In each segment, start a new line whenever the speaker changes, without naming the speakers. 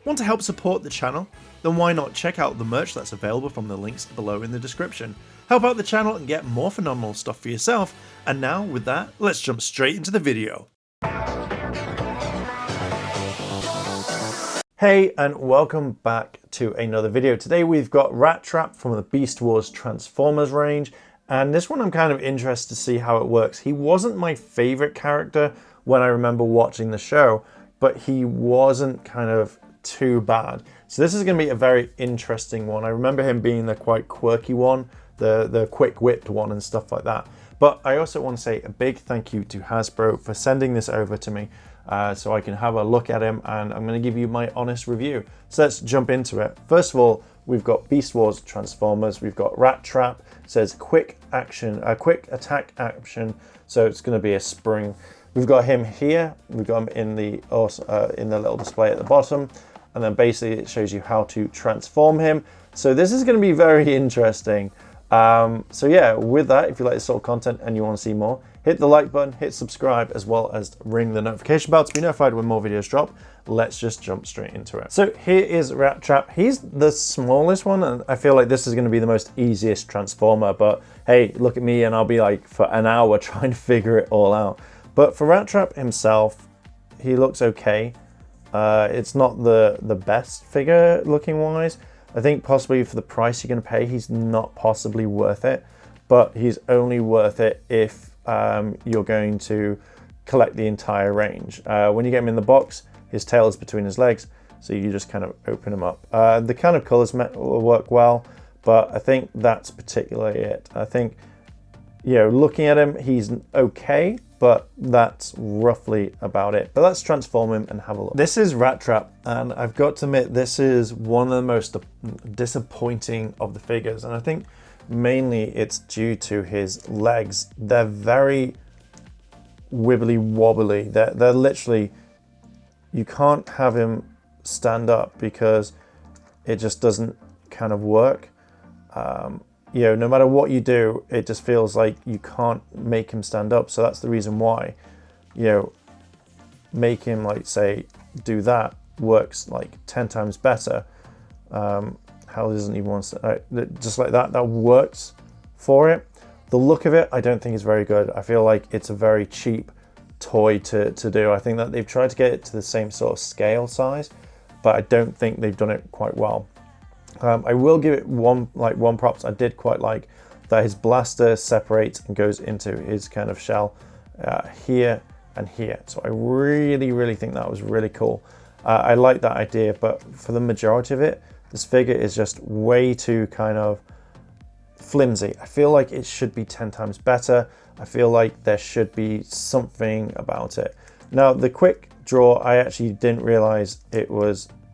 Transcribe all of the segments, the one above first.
Want to help support the channel? Then why not check out the merch that's available from the links below in the description. Help out the channel and get more phenomenal stuff for yourself. And now, with that, let's jump straight into the video. Hey, and welcome back to another video. Today we've got Rattrap from the Beast Wars Transformers range, and this one I'm kind of interested to see how it works. He wasn't my favorite character when I remember watching the show, but he wasn't kind of too bad. So this is going to be a very interesting one. I remember him being the quite quirky one, the quick whipped one and stuff like that. But I also want to say a big thank you to Hasbro for sending this over to me so I can have a look at him, and I'm going to give you my honest review. So let's jump into it. First of all, we've got Beast Wars Transformers. We've got Rattrap. It says quick attack action. So it's going to be a spring. We've got him here. We've got him in the little display at the bottom. And then basically it shows you how to transform him. So this is going to be very interesting. So yeah, with that, if you like this sort of content and you want to see more, hit the like button, hit subscribe, as well as ring the notification bell to be notified when more videos drop. Let's just jump straight into it. So here is Rattrap. He's the smallest one, and I feel like this is going to be the most easiest transformer. But hey, look at me, and I'll be like for an hour trying to figure it all out. But for Rattrap himself, he looks okay. It's not the best figure looking wise. I think possibly for the price you're going to pay, he's not possibly worth it, but he's only worth it if you're going to collect the entire range. When you get him in the box, his tail is between his legs, so you just kind of open him up. The kind of colors will work well, but I think that's particularly it. I think, you know, looking at him, he's okay, but that's roughly about it. But let's transform him and have a look. This is Rattrap, and I've got to admit, this is one of the most disappointing of the figures, and I think mainly it's due to his legs. They're very wibbly wobbly. They're literally, you can't have him stand up because it just doesn't kind of work. You know, no matter what you do, it just feels like you can't make him stand up. So that's the reason why, you know, make him, like, say, do that works like 10 times better. Hal doesn't even want to, just like that works for it. The look of it, I don't think is very good. I feel like it's a very cheap toy to do. I think that they've tried to get it to the same sort of scale size, but I don't think they've done it quite well. I will give it one props. I did quite like that his blaster separates and goes into his kind of shell here and here. So I really think that was really cool. I like that idea, but for the majority of it, this figure is just way too kind of flimsy. I feel like it should be 10 times better. I feel like there should be something about it. Now, the quick draw, I actually didn't realize it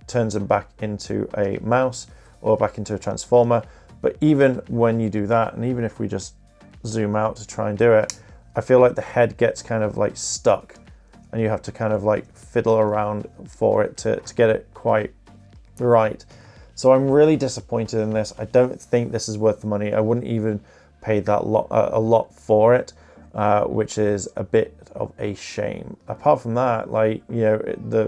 turns him back into a mouse or back into a transformer. But even when you do that, and even if we just zoom out to try and do it, I feel like the head gets kind of like stuck, and you have to kind of like fiddle around for it to get it quite right. So I'm really disappointed in this. I don't think this is worth the money. I wouldn't even pay that a lot for it, which is a bit of a shame. Apart from that, like, you know,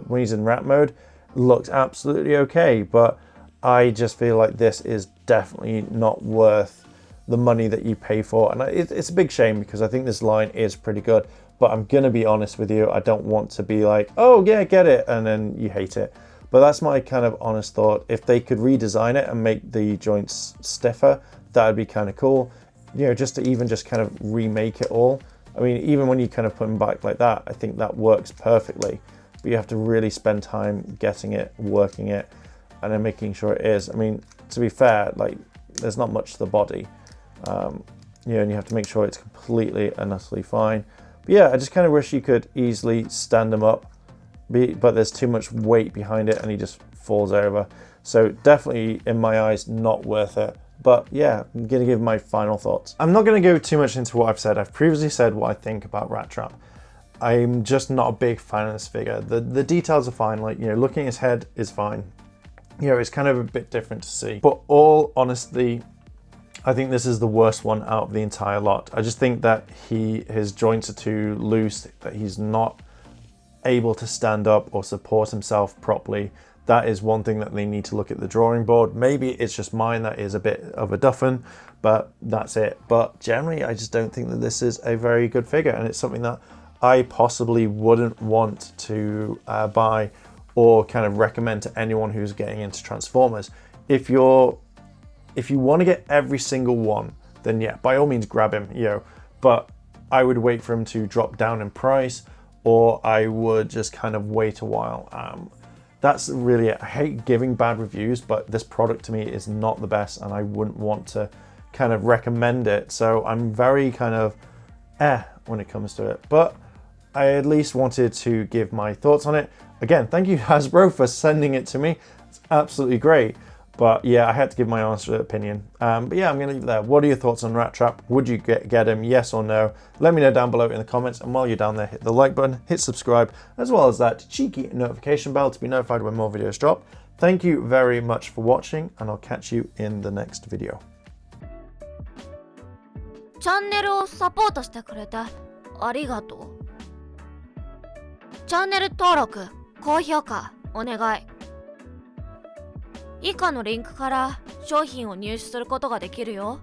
when he's in rat mode, it looks absolutely okay, but I just feel like this is definitely not worth the money that you pay for. And it's a big shame because I think this line is pretty good, but I'm gonna be honest with you, I don't want to be like, oh yeah, get it, and then you hate it. But that's my kind of honest thought. If they could redesign it and make the joints stiffer, that would be kind of cool. You know, just to kind of remake it all. I mean, even when you kind of put them back like that, I think that works perfectly. But you have to really spend time getting it, working it, and then making sure it is. I mean, to be fair, like, there's not much to the body. You know, and you have to make sure it's completely and utterly fine. But yeah, I just kind of wish you could easily stand them up, but there's too much weight behind it and he just falls over. So definitely, in my eyes, not worth it. But yeah, I'm gonna give my final thoughts. I'm not gonna go too much into what I've said. I've previously said what I think about Rattrap. I'm just not a big fan of this figure. The details are fine, like, you know, looking at his head is fine. You know, it's kind of a bit different to see. But all honesty, I think this is the worst one out of the entire lot. I just think that his joints are too loose, that he's not able to stand up or support himself properly. that is one thing that they need to look at the drawing board. Maybe it's just mine that is a bit of a duffin, but that's it. But generally, I just don't think that this is a very good figure, and it's something that I possibly wouldn't want to buy or kind of recommend to anyone who's getting into Transformers. If you want to get every single one, then yeah, by all means grab him, but I would wait for him to drop down in price, or I would just kind of wait a while. That's really it. I hate giving bad reviews, but this product to me is not the best, and I wouldn't want to kind of recommend it. So I'm very kind of when it comes to it, but I at least wanted to give my thoughts on it. Again, thank you Hasbro for sending it to me. It's absolutely great. But yeah, I had to give my honest opinion. But yeah, I'm going to leave it there. What are your thoughts on Rattrap? Would you get him, yes or no? Let me know down below in the comments. And while you're down there, hit the like button, hit subscribe, as well as that cheeky notification bell to be notified when more videos drop. Thank you very much for watching, and I'll catch you in the next video.
チャンネルをサポートしてくれてありがとう。チャンネル登録、高評価お願い。以下のリンクから商品を入手することができるよ。